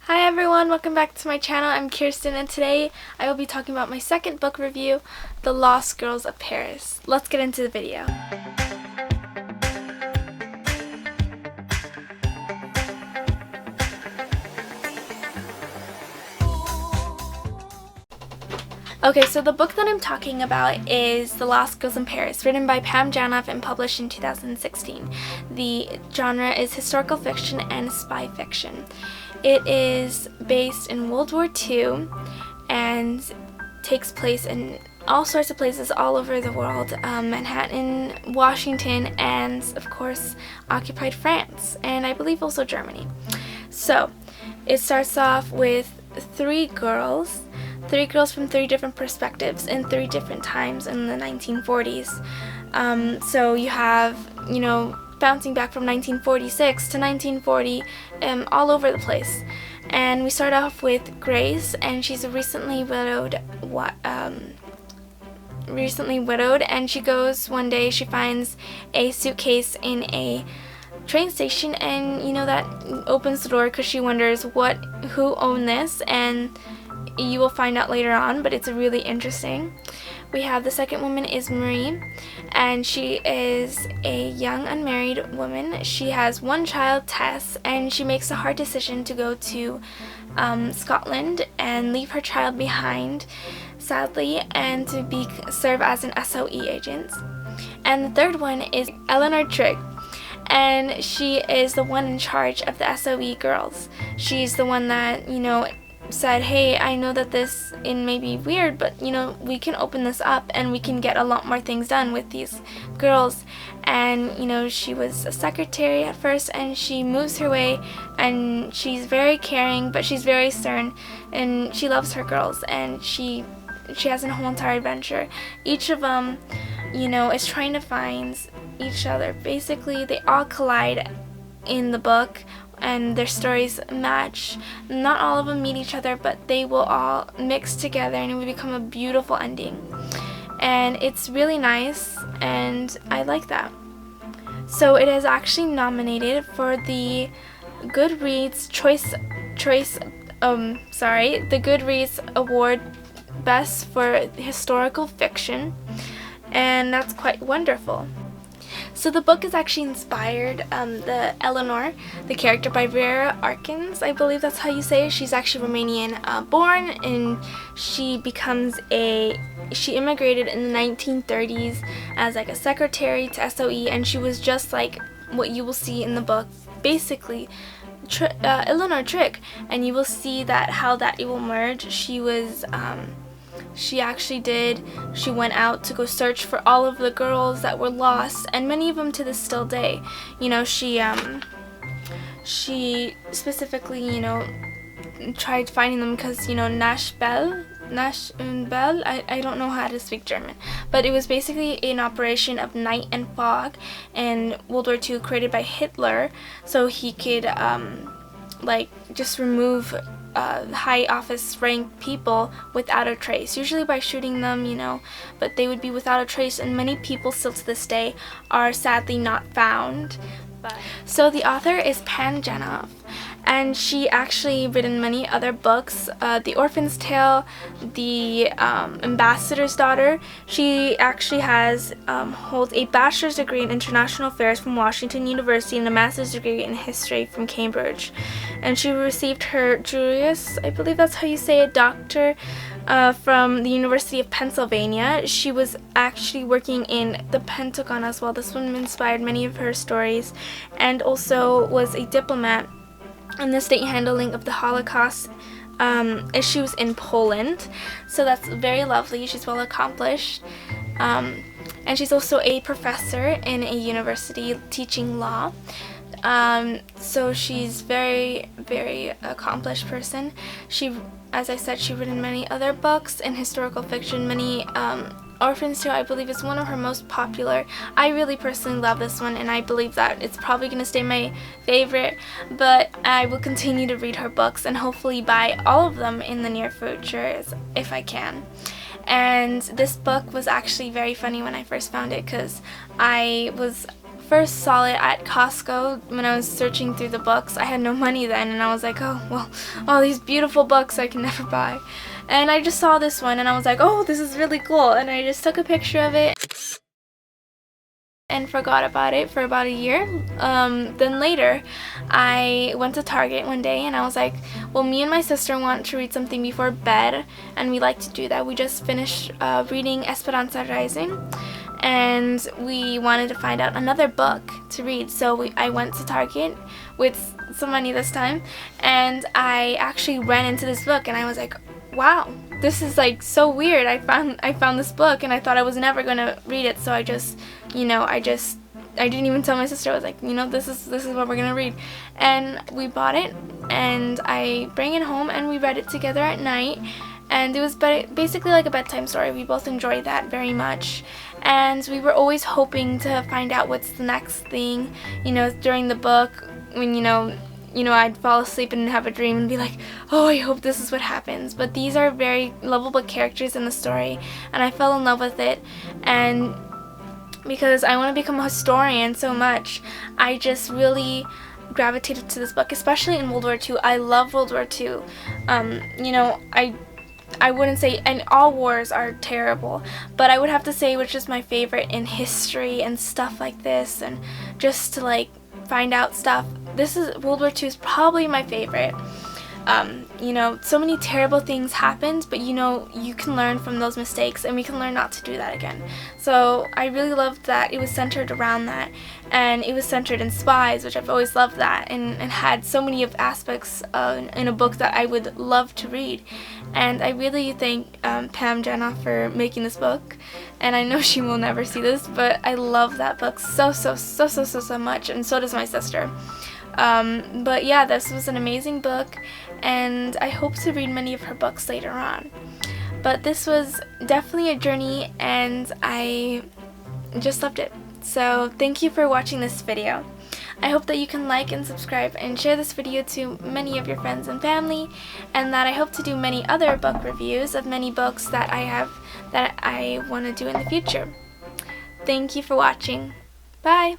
Hi everyone, welcome back to my channel. I'm Kirsten and today I will be talking about my second book review, The Lost Girls of Paris. Let's get into the video. Okay, so the book that I'm talking about is The Lost Girls in Paris, written by Pam Jenoff and published in 2016. The genre is historical fiction and spy fiction. It is based in World War II and takes place in all sorts of places all over the world. Manhattan, Washington, and of course occupied France, and I believe also Germany. So it starts off with three girls from three different perspectives in three different times in the 1940s. So you have, bouncing back from 1946 to 1940, all over the place. And we start off with Grace, and she's a recently widowed, and she goes one day, she finds a suitcase in a train station, and that opens the door because she wonders who owned this, and you will find out later on, but it's really interesting. We have the second woman is Marie, and she is a young unmarried woman. She has one child, Tess, and she makes a hard decision to go to Scotland and leave her child behind, sadly, and to serve as an SOE agent. And the third one is Eleanor Trigg, and she is the one in charge of the SOE girls. She's the one that, said, hey, I know that this may be weird, but we can open this up and we can get a lot more things done with these girls. And she was a secretary at first, and she moves her way, and she's very caring, but she's very stern, and she loves her girls, and she has a whole entire adventure. Each of them is trying to find each other. Basically, they all collide in the book, and their stories match. Not all of them meet each other, but they will all mix together and it will become a beautiful ending. And it's really nice, and I like that. So it is actually nominated for the Goodreads the Goodreads Award Best for Historical Fiction, and that's quite wonderful. So the book is actually inspired, the Eleanor, the character, by Vera Arkins, I believe that's how you say it. She's actually Romanian born, and she immigrated in the 1930s as like a secretary to SOE, and she was just like what you will see in the book, basically Eleanor Trigg, and you will see that how that it will merge. She went out to go search for all of the girls that were lost, and many of them to this still day. She specifically, tried finding them because, Nash Bell, I don't know how to speak German, but it was basically an operation of night and fog in World War II created by Hitler, so he could, just remove high office rank people without a trace, usually by shooting them, but they would be without a trace, and many people still to this day are sadly not found. So the author is Pam Jenoff, and she actually written many other books, The Orphan's Tale, The Ambassador's Daughter. She actually holds a bachelor's degree in international affairs from Washington University and a master's degree in history from Cambridge. And she received her Juris, I believe that's how you say it, doctor, from the University of Pennsylvania. She was actually working in the Pentagon as well. This one inspired many of her stories, and also was a diplomat in the state handling of the Holocaust issues in Poland. So that's very lovely. She's well accomplished. And she's also a professor in a university teaching law. So she's very, very accomplished person. As I said, she's written many other books in historical fiction. Many Orphan's Tale, I believe, is one of her most popular. I really personally love this one, and I believe that it's probably going to stay my favorite, but I will continue to read her books and hopefully buy all of them in the near future if I can. And this book was actually very funny when I first found it, because I was first saw it at Costco when I was searching through the books. I had no money then, and I was like, oh, well, all these beautiful books I can never buy. And I just saw this one, and I was like, oh, this is really cool. And I just took a picture of it and forgot about it for about a year. Then later, I went to Target one day, and I was like, well, me and my sister want to read something before bed, and we like to do that. We just finished reading Esperanza Rising, and we wanted to find out another book to read. So I went to Target with some money this time, and I actually ran into this book, and I was like, wow, this is like so weird. I found this book, and I thought I was never gonna read it, so I just, you know, I didn't even tell my sister. I was like, you know, this is what we're gonna read. And we bought it, and I bring it home, and we read it together at night. And it was basically like a bedtime story. We both enjoyed that very much. And we were always hoping to find out what's the next thing, you know, during the book, when, you know, I'd fall asleep and have a dream and be like, oh, I hope this is what happens. But these are very lovable characters in the story, and I fell in love with it. And because I want to become a historian so much, I just really gravitated to this book, especially in World War II. I love World War II. You know, I wouldn't say, and all wars are terrible, but I would have to say which is my favorite in history and stuff like this, and just to like find out stuff. World War II is probably my favorite. You know, so many terrible things happened, but you know, you can learn from those mistakes, and we can learn not to do that again. So I really loved that it was centered around that, and it was centered in spies, which I've always loved that, and had so many of aspects in a book that I would love to read. And I really thank Pam Jenoff for making this book, and I know she will never see this, but I love that book so much, and so does my sister. But yeah, this was an amazing book, and I hope to read many of her books later on. But this was definitely a journey, and I just loved it. So thank you for watching this video. I hope that you can like and subscribe and share this video to many of your friends and family, and that I hope to do many other book reviews of many books that I want to do in the future. Thank you for watching. Bye!